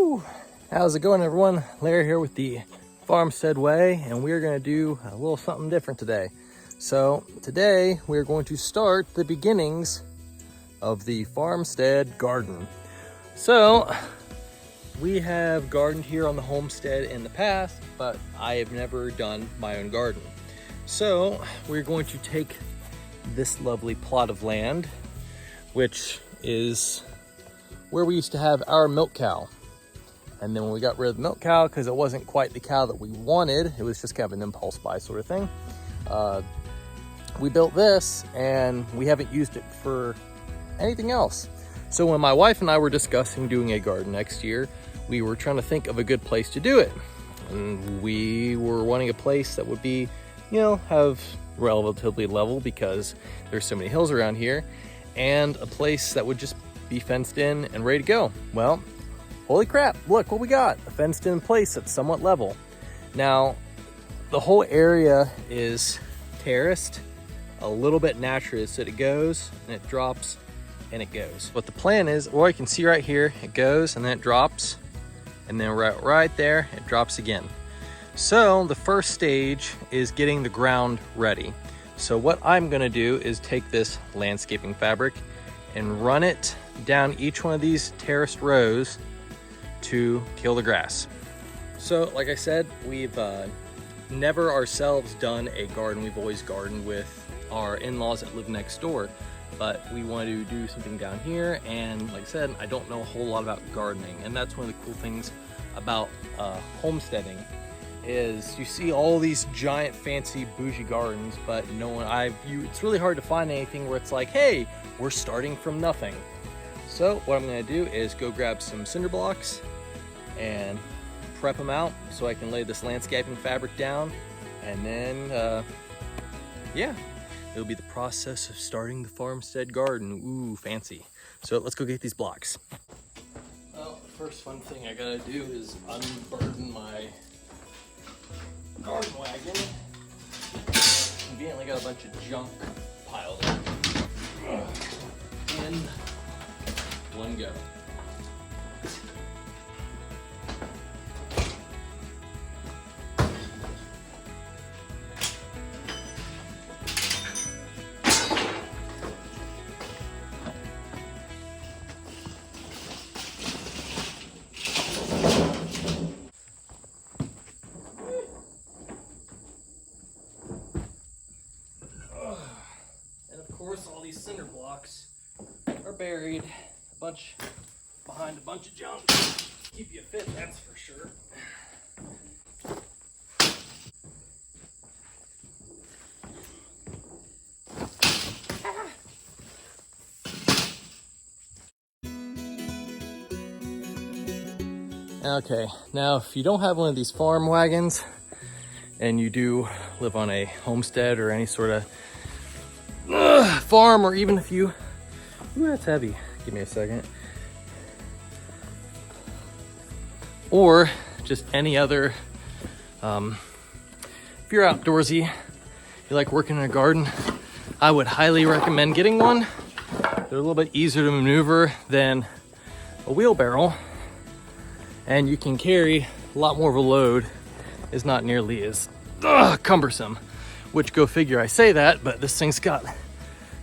Woo! How's it going, everyone? Larry here with the Farmstead Way, and we're going to do a little something different today. So today we're going to start the beginnings of the Farmstead garden. So we have gardened here on the homestead in the past, but I have never done my own garden. So we're going to take this lovely plot of land, which is where we used to have our milk cow. And then when we got rid of the milk cow, because it wasn't quite the cow that we wanted, it was just kind of an impulse buy sort of thing, we built this, and we haven't used it for anything else. So when my wife and I were discussing doing a garden next year, we were trying to think of a good place to do it. And we were wanting a place that would be, have relatively level because there's so many hills around here, and a place that would just be fenced in and ready to go. Well, holy crap, look what we got, a fenced in place that's somewhat level. Now, the whole area is terraced, a little bit natural, so it goes and it drops and it goes. What the plan is, well, you can see right here, it goes and then it drops, and then right there, it drops again. So the first stage is getting the ground ready. So what I'm gonna do is take this landscaping fabric and run it down each one of these terraced rows to kill the grass. So like I said, we've never ourselves done a garden. We've always gardened with our in-laws that live next door, but we want to do something down here. And like I said, I don't know a whole lot about gardening, and that's one of the cool things about homesteading is you see all these giant fancy bougie gardens, but it's really hard to find anything where it's like, hey, we're starting from nothing. So what I'm going to do is go grab some cinder blocks and prep them out so I can lay this landscaping fabric down, and then yeah, it'll be the process of starting the farmstead garden. Ooh, fancy. So let's go get these blocks. Well, the first fun thing I gotta do is unburden my garden wagon. Conveniently got a bunch of junk piled up in one go. And of course, all these cinder blocks are buried behind a bunch of junk. Keep you fit, that's for sure. Okay, now if you don't have one of these farm wagons and you do live on a homestead or any sort of farm, or even if you, ooh, that's heavy, give me a second, or just any other, if you're outdoorsy, you like working in a garden, I would highly recommend getting one. They're a little bit easier to maneuver than a wheelbarrow, and you can carry a lot more of a load. Is not nearly as cumbersome, which, go figure, I say that, but this thing's got a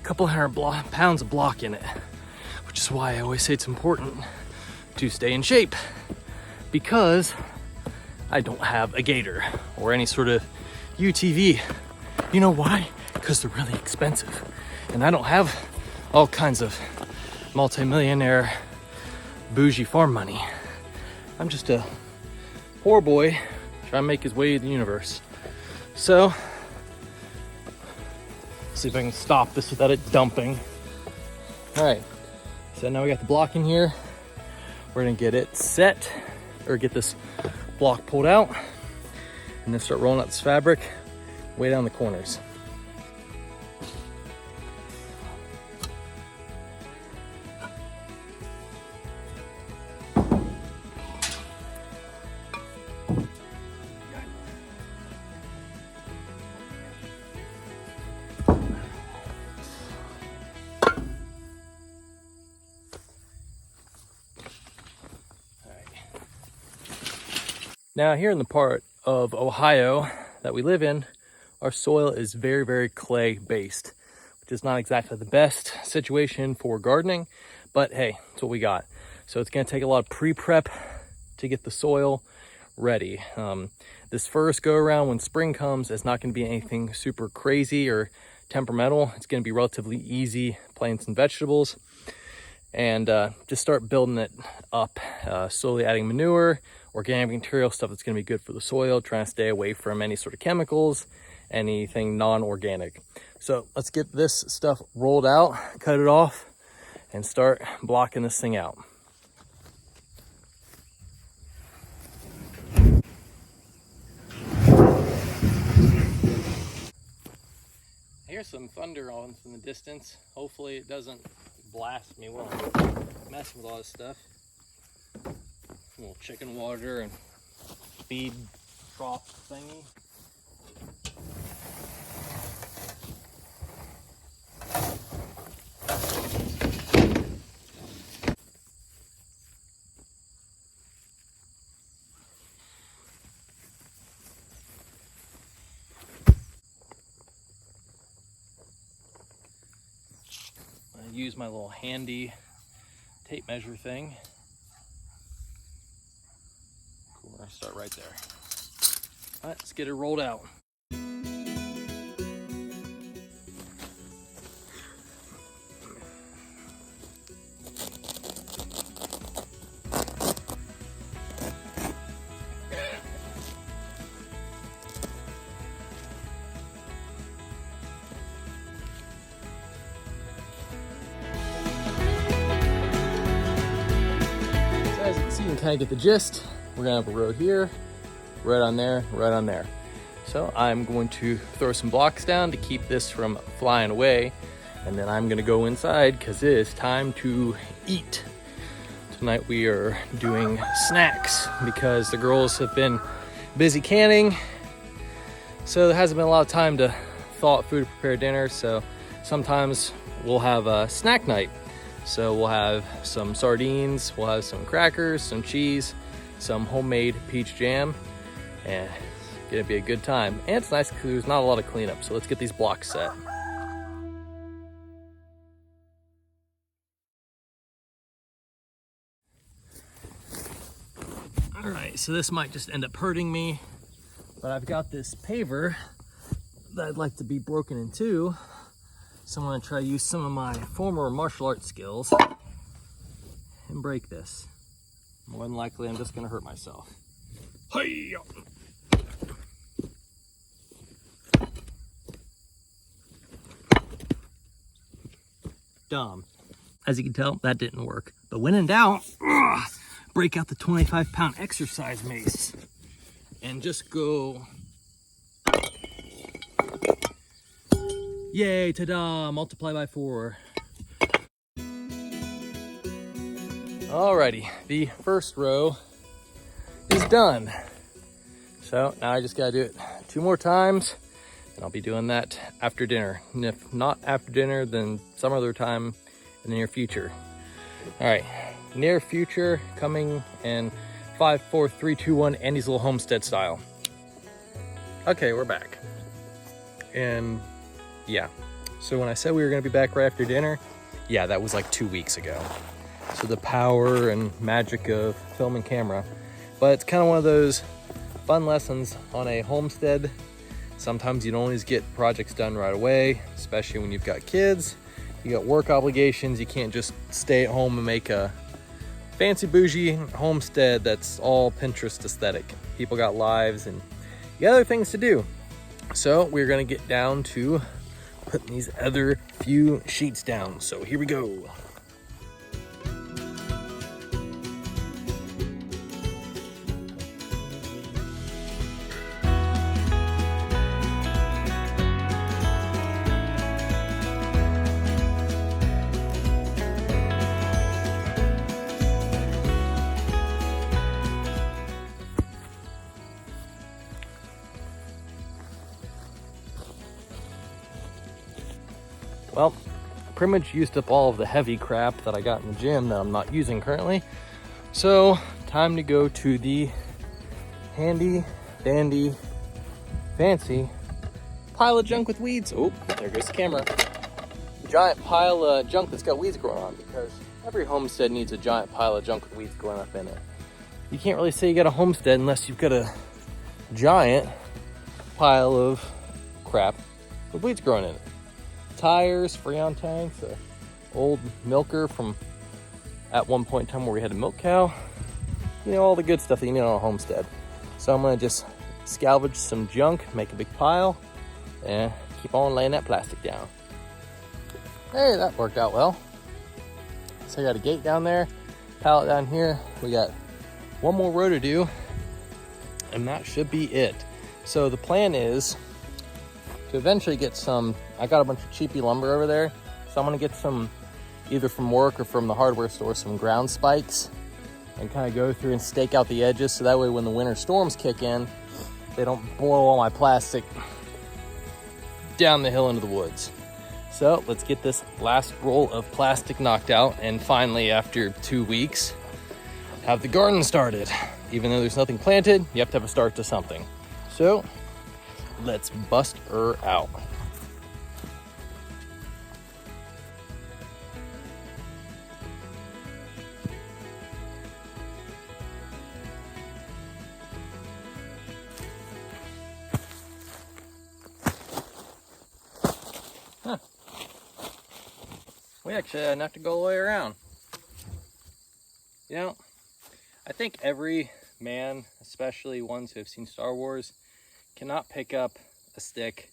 couple hundred pounds of block in it, which is why I always say it's important to stay in shape, because I don't have a gator or any sort of UTV. You know why? Because they're really expensive, and I don't have all kinds of multi-millionaire bougie farm money. I'm just a poor boy trying to make his way to the universe. So, see if I can stop this without it dumping. All right, so now we got the block in here. We're gonna get it set, or get this block pulled out, and then start rolling out this fabric way down the corners. Now here in the part of Ohio that we live in, our soil is very, very clay based, which is not exactly the best situation for gardening, but hey, it's what we got. So it's gonna take a lot of pre-prep to get the soil ready. This first go around when spring comes, it's not gonna be anything super crazy or temperamental. It's gonna be relatively easy plants and vegetables, and just start building it up, slowly adding manure, organic material, stuff that's gonna be good for the soil, trying to stay away from any sort of chemicals, anything non-organic. So let's get this stuff rolled out, cut it off, and start blocking this thing out. I hear some thunder on from the distance. Hopefully it doesn't blast me while I'm messing with all this stuff. A little chicken water and feed trough thingy. I use my little handy tape measure thing. Cool, I start right there. All right, let's get it rolled out. As you can see, you can kind of get the gist. We're gonna have a row here, right on there, right on there. So I'm going to throw some blocks down to keep this from flying away. And then I'm gonna go inside because it is time to eat. Tonight we are doing snacks because the girls have been busy canning. So there hasn't been a lot of time to thaw out food to prepare dinner. So sometimes we'll have a snack night. So we'll have some sardines, we'll have some crackers, some cheese, some homemade peach jam, and it's gonna be a good time. And it's nice because there's not a lot of cleanup. So let's get these blocks set. All right, so this might just end up hurting me, but I've got this paver that I'd like to be broken in two. So I'm gonna try to use some of my former martial arts skills and break this. More than likely, I'm just gonna hurt myself. Hey! Dumb. As you can tell, that didn't work. But when in doubt, break out the 25-pound exercise mace and just go. Yay, ta-da, multiply by 4. Alrighty, the first row is done. So now I just gotta do it 2 more times, and I'll be doing that after dinner. And if not after dinner, then some other time in the near future. All right, near future coming in 5, 4, 3, 2, 1, Andy's little homestead style. Okay, we're back. And yeah, so when I said we were gonna be back right after dinner, yeah, that was like 2 weeks ago. So the power and magic of film and camera. But it's kind of one of those fun lessons on a homestead. Sometimes you don't always get projects done right away, especially when you've got kids. You got work obligations. You can't just stay at home and make a fancy bougie homestead that's all Pinterest aesthetic. People got lives and you got other things to do. So we're gonna get down to putting these other few sheets down. So here we go. Well, pretty much used up all of the heavy crap that I got in the gym that I'm not using currently. So time to go to the handy dandy fancy pile of junk with weeds. Oh, there goes the camera. Giant pile of junk that's got weeds growing on, because every homestead needs a giant pile of junk with weeds growing up in it. You can't really say you got a homestead unless you've got a giant pile of crap with weeds growing in it. Tires, Freon tanks, an old milker from at one point in time where we had a milk cow. You know, all the good stuff that you need on a homestead. So I'm gonna just salvage some junk, make a big pile, and keep on laying that plastic down. Hey, that worked out well. So I got a gate down there, pallet down here. We got one more row to do, and that should be it. So the plan is to eventually get some, I got a bunch of cheapy lumber over there, so I'm gonna get some, either from work or from the hardware store, some ground spikes, and kind of go through and stake out the edges, so that way when the winter storms kick in, they don't blow all my plastic down the hill into the woods. So let's get this last roll of plastic knocked out, and finally, after 2 weeks, have the garden started. Even though there's nothing planted, you have to have a start to something. So let's bust her out. Huh. We actually had enough to go all the way around. You know, I think every man, especially ones who have seen Star Wars, cannot pick up a stick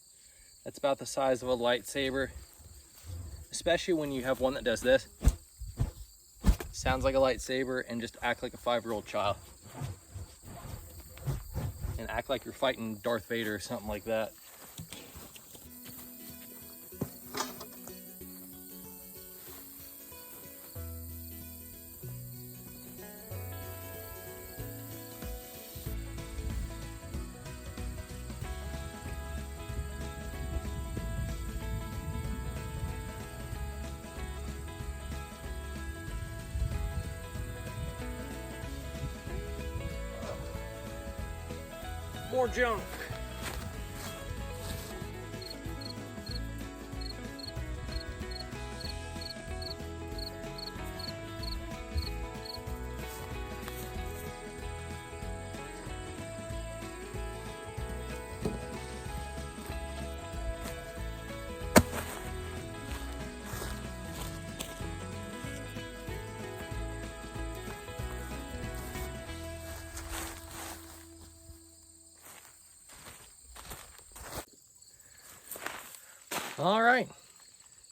that's about the size of a lightsaber, especially when you have one that does this, sounds like a lightsaber, and just act like a 5-year-old child, and act like you're fighting Darth Vader or something like that. More junk. All right,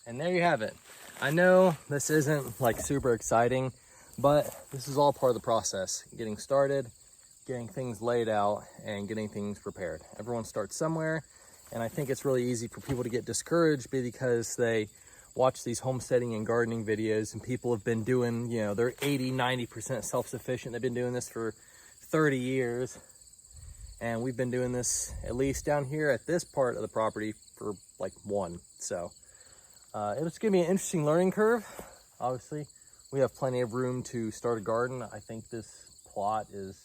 and there you have it. I know this isn't like super exciting, but this is all part of the process. Getting started, getting things laid out, and getting things prepared. Everyone starts somewhere, and I think it's really easy for people to get discouraged because they watch these homesteading and gardening videos, and people have been doing, you know, they're 80-90% self-sufficient. They've been doing this for 30 years, and we've been doing this, at least down here at this part of the property, for like 1. So it's gonna be an interesting learning curve. Obviously, we have plenty of room to start a garden. I think this plot is,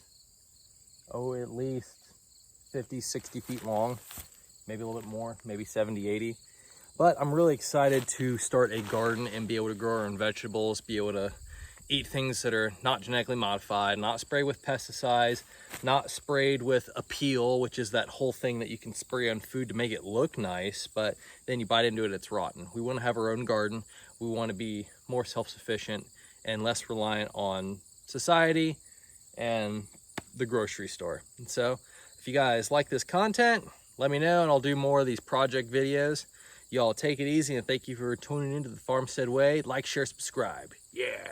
at least 50-60 feet long, maybe a little bit more, maybe 70-80. But I'm really excited to start a garden and be able to grow our own vegetables, be able to eat things that are not genetically modified, not sprayed with pesticides, not sprayed with appeal, which is that whole thing that you can spray on food to make it look nice, but then you bite into it, it's rotten. We want to have our own garden. We want to be more self-sufficient and less reliant on society and the grocery store. And so if you guys like this content, let me know and I'll do more of these project videos. Y'all take it easy, and thank you for tuning into the Farmstead Way. Like, share, subscribe. Yeah.